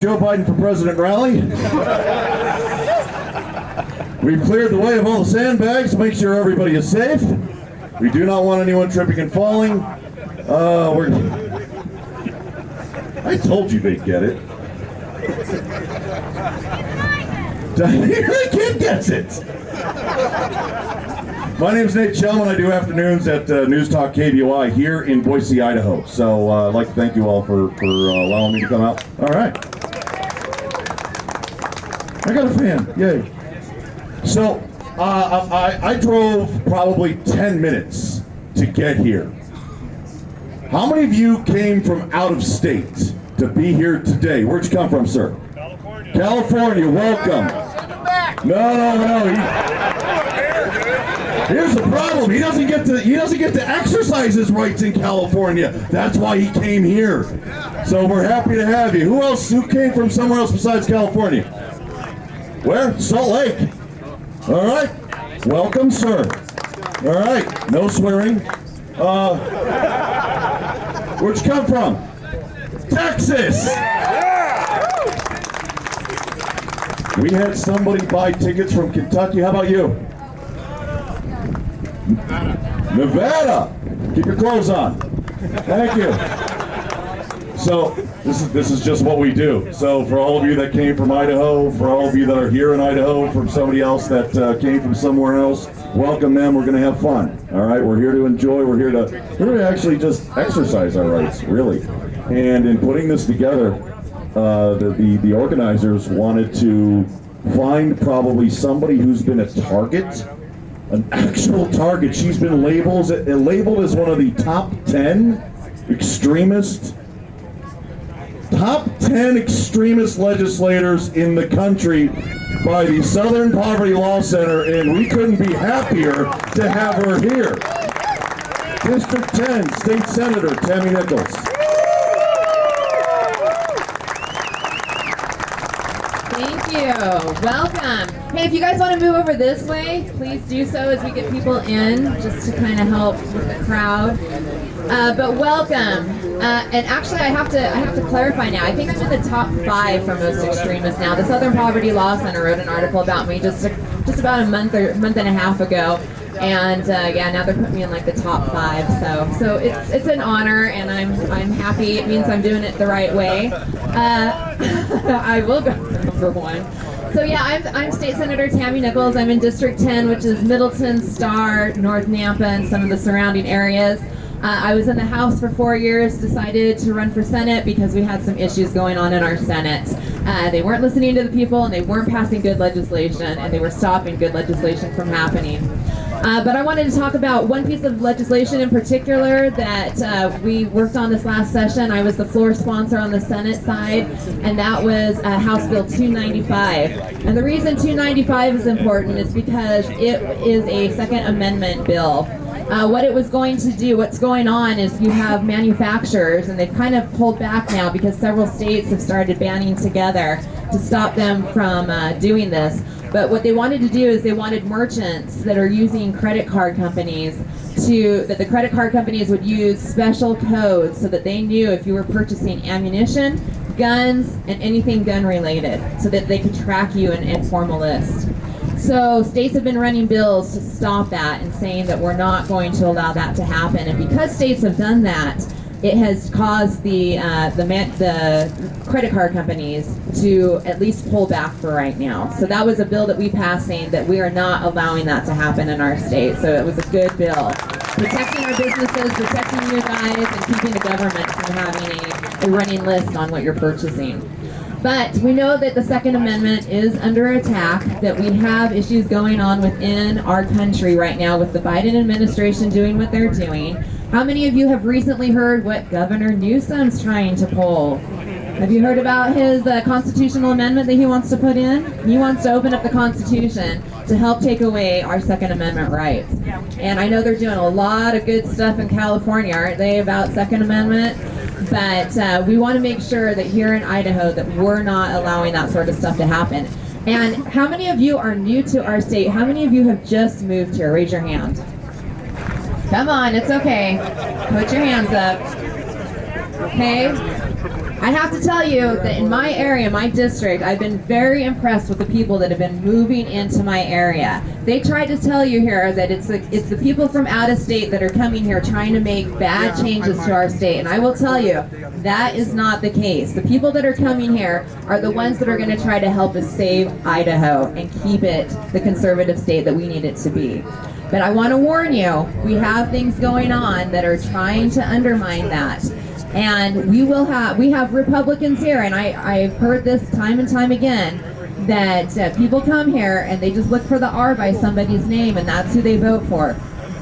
Joe Biden for President rally. We've cleared the way of all the sandbags to make sure everybody is safe. We do not want anyone tripping and falling. I told you they'd get it. The kid gets it. My name is Nate Shellman. I do afternoons at News Talk KBOI here in Boise, Idaho. So I'd like to thank you all for allowing me to come out. All right. I got a fan. Yay. So I drove probably 10 minutes to get here. How many of you came from out of state to be here today? Where'd you come from, sir? California. California, welcome. No. Here's the problem. He doesn't get to exercise his rights in California. That's why he came here. So we're happy to have you. Who came from somewhere else besides California? Where? Salt Lake. All right. Welcome, sir. All right. No swearing. Where'd you come from? Texas. We had somebody buy tickets from Kentucky. How about you? Nevada. Keep your clothes on. Thank you. So this is just what we do. So for all of you that came from Idaho, for all of you that are here in Idaho, from somebody else that came from somewhere else, welcome them. We're going to have fun. All right, we're here to enjoy. We're here to actually just exercise our rights, really. And in putting this together, the organizers wanted to find probably somebody who's been a target, an actual target. She's been labeled as one of the top 10 extremist legislators in the country by the Southern Poverty Law Center, and we couldn't be happier to have her here. District 10, State Senator Tammy Nichols. Thank you. Welcome. Hey, if you guys want to move over this way, please do so as we get people in, just to kind of help with the crowd. But welcome. And actually, I have to clarify now. I think I'm in the top 5 for most extremists now. The Southern Poverty Law Center wrote an article about me just about a month and a half ago. And yeah, now they're putting me in like the top 5. So it's an honor, and I'm happy. It means I'm doing it the right way. I will go for number 1. So yeah, I'm State Senator Tammy Nichols. I'm in District 10, which is Middleton, Starr, North Nampa, and some of the surrounding areas. I was in the House for 4 years, decided to run for Senate because we had some issues going on in our Senate. They weren't listening to the people, and they weren't passing good legislation, and they were stopping good legislation from happening. But I wanted to talk about one piece of legislation in particular that we worked on this last session. I was the floor sponsor on the Senate side, and that was House Bill 295. And the reason 295 is important is because it is a Second Amendment bill. What it was going to do, what's going on is you have manufacturers, and they've kind of pulled back now because several states have started banding together to stop them from doing this. But what they wanted to do is they wanted merchants that are using credit card companies that the credit card companies would use special codes so that they knew if you were purchasing ammunition, guns, and anything gun related, so that they could track you and form a list. So states have been running bills to stop that and saying that we're not going to allow that to happen. And because states have done that, it has caused the credit card companies to at least pull back for right now. So that was a bill that we passed saying that we are not allowing that to happen in our state. So it was a good bill. Protecting our businesses, protecting you guys, and keeping the government from having a running list on what you're purchasing. But we know that the Second Amendment is under attack, that we have issues going on within our country right now with the Biden administration doing what they're doing. How many of you have recently heard what Governor Newsom's trying to pull? Have you heard about his constitutional amendment that he wants to put in? He wants to open up the Constitution to help take away our Second Amendment rights. And I know they're doing a lot of good stuff in California, aren't they, about Second Amendment? But we want to make sure that here in Idaho that we're not allowing that sort of stuff to happen. And how many of you are new to our state? How many of you have just moved here? Raise your hand. Come on, it's okay. Put your hands up. Okay? I have to tell you that in my area, my district, I've been very impressed with the people that have been moving into my area. They tried to tell you here that it's the people from out of state that are coming here trying to make bad changes to our state. And I will tell you, that is not the case. The people that are coming here are the ones that are going to try to help us save Idaho and keep it the conservative state that we need it to be. But I want to warn you, we have things going on that are trying to undermine that. And we have Republicans here, and I've heard this time and time again, that people come here and they just look for the R by somebody's name and that's who they vote for.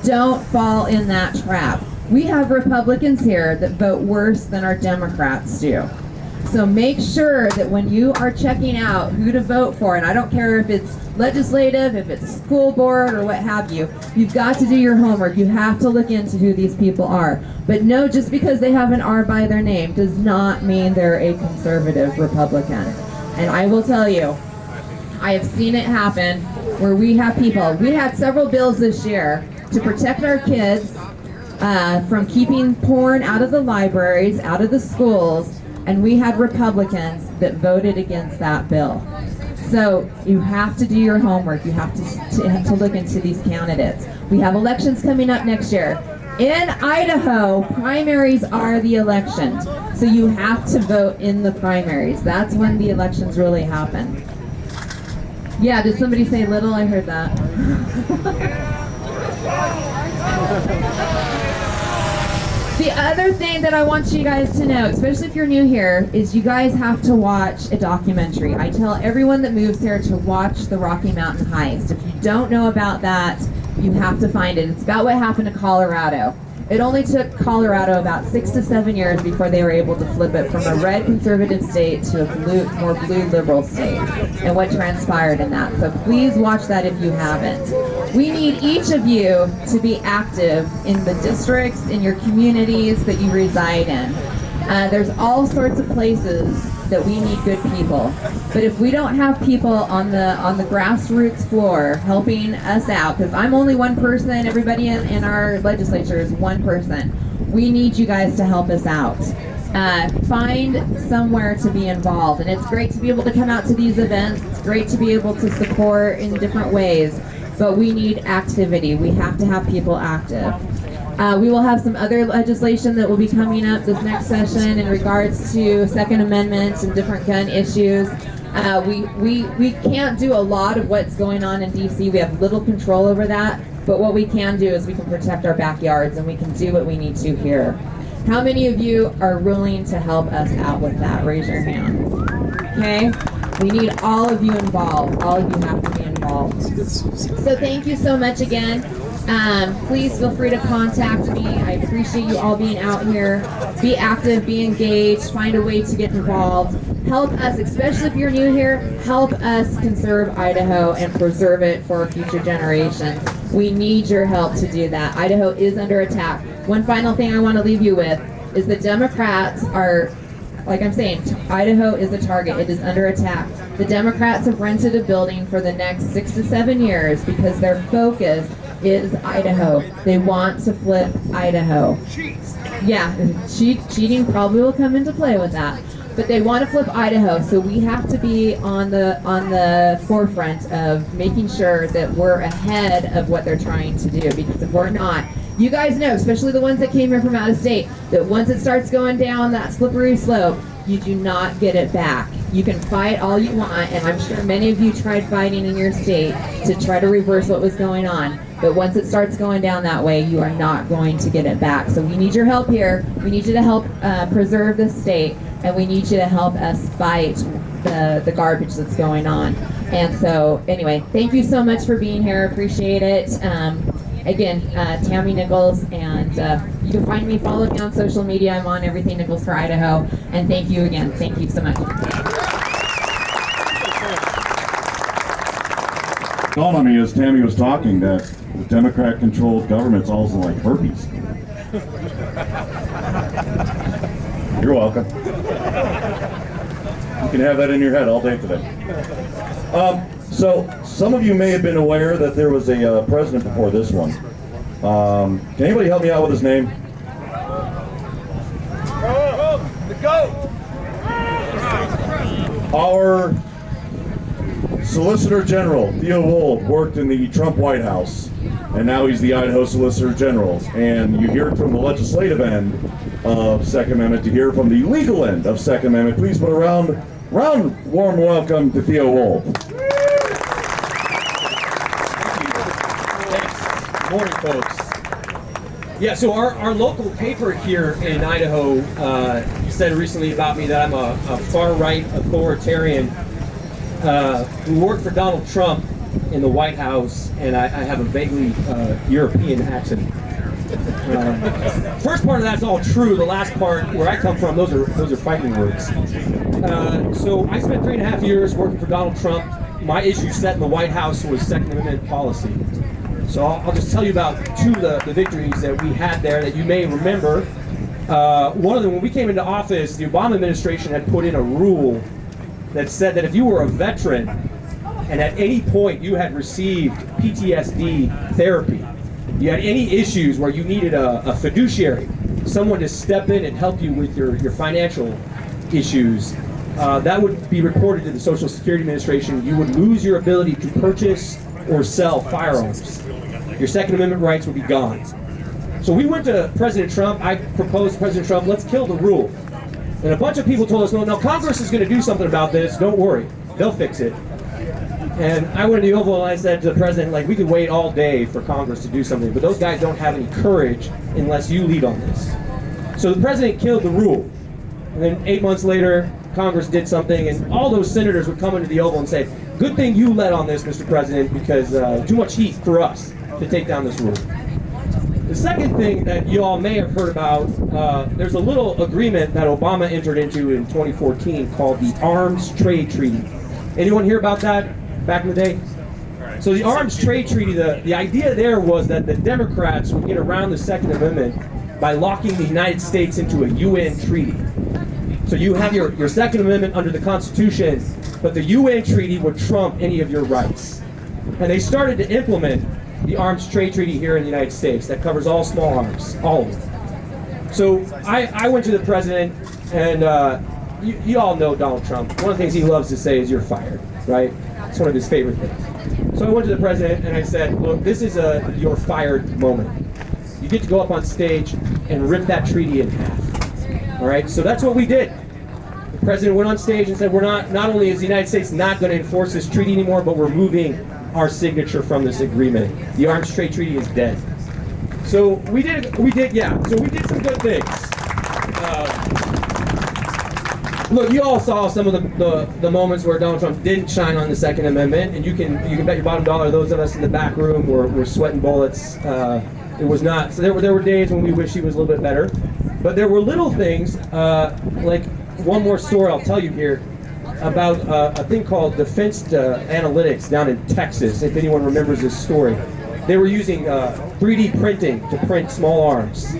Don't fall in that trap. We have Republicans here that vote worse than our Democrats do. So make sure that when you are checking out who to vote for, and I don't care if it's legislative, if it's school board, or what have you, you've got to do your homework. You have to look into who these people are. But no, just because they have an R by their name does not mean they're a conservative Republican. And I will tell you, I have seen it happen where we have people. We had several bills this year to protect our kids from keeping porn out of the libraries, out of the schools, and we had Republicans that voted against that bill. So you have to do your homework. You have to look into these candidates. We have elections coming up next year. In Idaho, primaries are the election. So you have to vote in the primaries. That's when the elections really happen. Yeah, did somebody say little? I heard that. The other thing that I want you guys to know, especially if you're new here, is you guys have to watch a documentary. I tell everyone that moves here to watch the Rocky Mountain Heist. If you don't know about that, you have to find it. It's about what happened to Colorado. It only took Colorado about 6 to 7 years before they were able to flip it from a red conservative state to a more blue liberal state, and what transpired in that. So please watch that if you haven't. We need each of you to be active in the districts, in your communities that you reside in. There's all sorts of places that we need good people. But if we don't have people on the grassroots floor helping us out, because I'm only one person, everybody in our legislature is one person, we need you guys to help us out. Find somewhere to be involved. And it's great to be able to come out to these events. It's great to be able to support in different ways. But we need activity. We have to have people active. We will have some other legislation that will be coming up this next session in regards to Second Amendment and different gun issues. We can't do a lot of what's going on in DC. We have little control over that. But what we can do is we can protect our backyards and we can do what we need to here. How many of you are willing to help us out with that? Raise your hand. Okay? We need all of you involved. All of you have to be involved. So thank you so much again. Please feel free to contact me. I appreciate you all being out here. Be active, be engaged, find a way to get involved. Help us, especially if you're new here, help us conserve Idaho and preserve it for future generations. We need your help to do that. Idaho is under attack. One final thing I want to leave you with is the Democrats are, like I'm saying, Idaho is a target. It is under attack. The Democrats have rented a building for the next 6 to 7 years because their focus is Idaho. They want to flip Idaho. Yeah, cheating probably will come into play with that. But they want to flip Idaho, so we have to be on the forefront of making sure that we're ahead of what they're trying to do. Because if we're not, you guys know, especially the ones that came here from out of state, that once it starts going down that slippery slope, you do not get it back. You can fight all you want, and I'm sure many of you tried fighting in your state to try to reverse what was going on. But once it starts going down that way, you are not going to get it back. So we need your help here. We need you to help preserve this state, and we need you to help us fight the garbage that's going on. And so, anyway, thank you so much for being here. Appreciate it. Again, Tammy Nichols, and you can find me, follow me on social media. I'm on everything Nichols for Idaho. And thank you again. Thank you so much. It dawned on me as Tammy was talking that the Democrat-controlled government's also like herpes. You're welcome. You can have that in your head all day today. So, some of you may have been aware that there was a president before this one. Can anybody help me out with his name? The GOAT! Our Solicitor General, Theo Wold, worked in the Trump White House, and now he's the Idaho Solicitor General. And you hear it from the legislative end of Second Amendment to hear from the legal end of Second Amendment. Please put a round warm welcome to Theo Wold. Thanks. Good morning, folks. Yeah, so our local paper here in Idaho said recently about me that I'm a far-right authoritarian who worked for Donald Trump in the White House, and I have a vaguely European accent. First part of that's all true. The last part, where I come from, those are fighting words. So I spent 3.5 years working for Donald Trump. My issue set in the White House was Second Amendment policy. So I'll just tell you about two of the victories that we had there that you may remember. One of them, when we came into office, the Obama administration had put in a rule that said that if you were a veteran and at any point you had received PTSD therapy, you had any issues where you needed a fiduciary, someone to step in and help you with your financial issues, that would be reported to the Social Security Administration. You would lose your ability to purchase or sell firearms. Your Second Amendment rights would be gone. So we went to President Trump. I proposed to President Trump, let's kill the rule. And a bunch of people told us, no, Congress is going to do something about this. Don't worry. They'll fix it. And I went to the Oval and I said to the president, we could wait all day for Congress to do something, but those guys don't have any courage unless you lead on this. So the president killed the rule. And then 8 months later, Congress did something, and all those senators would come into the Oval and say, good thing you led on this, Mr. President, because too much heat for us to take down this rule. The second thing that you all may have heard about, there's a little agreement that Obama entered into in 2014 called the Arms Trade Treaty. Anyone hear about that back in the day? So the Arms Trade Treaty, the idea there was that the Democrats would get around the Second Amendment by locking the United States into a UN treaty. So you have your Second Amendment under the Constitution, but the UN treaty would trump any of your rights. And they started to implement the Arms Trade Treaty here in the United States that covers all small arms, all of them. So I went to the president, and you all know Donald Trump. One of the things he loves to say is, you're fired, right? It's one of his favorite things. So I went to the president and I said, look, this is a you're fired moment. You get to go up on stage and rip that treaty in half. All right, so that's what we did. The president went on stage and said, we're not only is the United States not going to enforce this treaty anymore, but we're moving our signature from this agreement. The Arms Trade Treaty is dead. So we did some good things. Look, you all saw some of the moments where Donald Trump didn't shine on the Second Amendment, and you can bet your bottom dollar those of us in the back room were sweating bullets. It was not. So there were days when we wish he was a little bit better, but there were little things like one more story I'll tell you here about a thing called Defense Analytics down in Texas. If anyone remembers this story, they were using 3D printing to print small arms.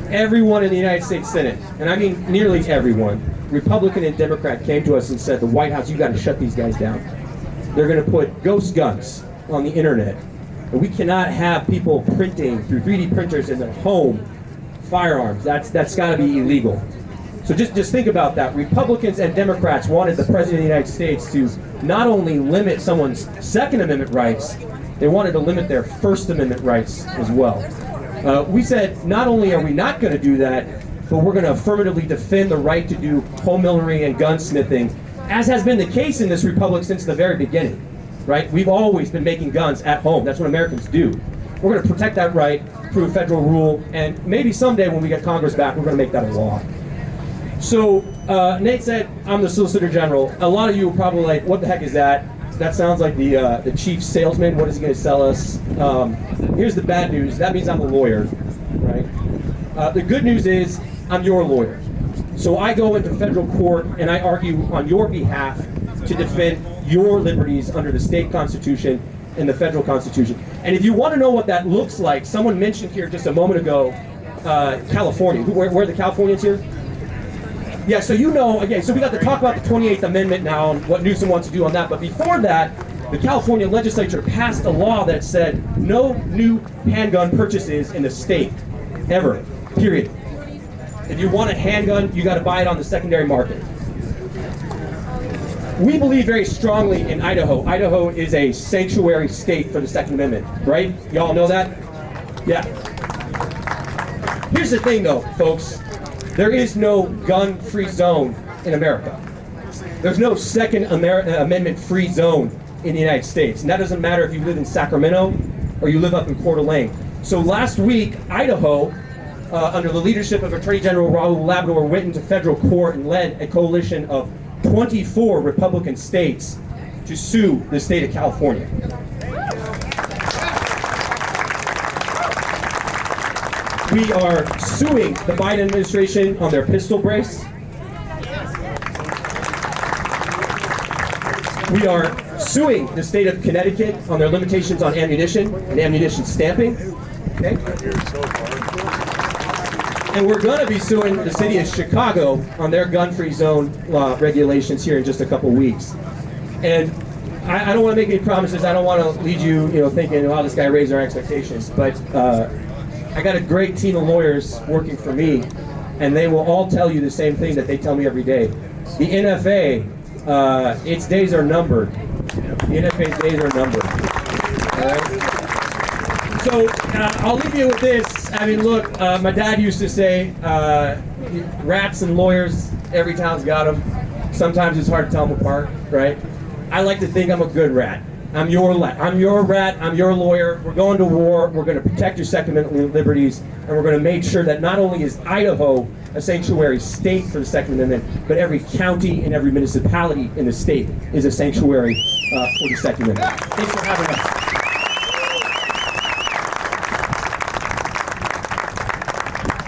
Everyone in the United States Senate, and I mean nearly everyone, Republican and Democrat, came to us and said, the White House, you got to shut these guys down. They're going to put ghost guns on the internet, and we cannot have people printing through 3D printers in their home firearms. That's got to be illegal. So just think about that. Republicans and Democrats wanted the President of the United States to not only limit someone's Second Amendment rights, they wanted to limit their First Amendment rights as well. We said, not only are we not going to do that, but we're going to affirmatively defend the right to do homeownery and gunsmithing, as has been the case in this republic since the very beginning, right? We've always been making guns at home. That's what Americans do. We're going to protect that right through federal rule, and maybe someday when we get Congress back, we're going to make that a law. So Nate said, I'm the Solicitor General. A lot of you are probably like, what the heck is that? That sounds like the chief salesman. What is he going to sell us? Here's the bad news. That means I'm a lawyer, right? The good news is I'm your lawyer. So I go into federal court and I argue on your behalf to defend your liberties under the state constitution and the federal constitution. And if you want to know what that looks like, someone mentioned here just a moment ago, California. Where are the Californians here? Yeah, so you know, again, so we got to talk about the 28th Amendment now and what Newsom wants to do on that. But before that, the California legislature passed a law that said no new handgun purchases in the state, ever, period. If you want a handgun, you got to buy it on the secondary market. we believe very strongly in Idaho. Idaho is a sanctuary state for the Second Amendment, right? Y'all know that? Yeah. Here's the thing though, folks. There is no gun-free zone in America. There's no Second Amendment-free zone in the United States. And that doesn't matter if you live in Sacramento or you live up in Coeur d'Alene. So last week, Idaho, under the leadership of Attorney General Raul Labrador, went into federal court and led a coalition of 24 Republican states to sue the state of California. We are suing the Biden administration on their pistol brace. We are suing the state of Connecticut on their limitations on ammunition and ammunition stamping. Okay? And we're going to be suing the city of Chicago on their gun-free zone law regulations here in just a couple weeks. And I don't want to make any promises. I don't want to lead you, thinking, "Wow, this guy raised our expectations." But I got a great team of lawyers working for me, and they will all tell you the same thing that they tell me every day. The NFA, its days are numbered. The NFA's days are numbered. All right? So I'll leave you with this. I mean, look, my dad used to say, rats and lawyers, every town's got them. Sometimes it's hard to tell them apart, right? I like to think I'm a good rat. I'm your rat, I'm your lawyer. We're going to war, we're going to protect your Second Amendment liberties, and we're going to make sure that not only is Idaho a sanctuary state for the Second Amendment, but every county and every municipality in the state is a sanctuary for the Second Amendment. Thanks for having us.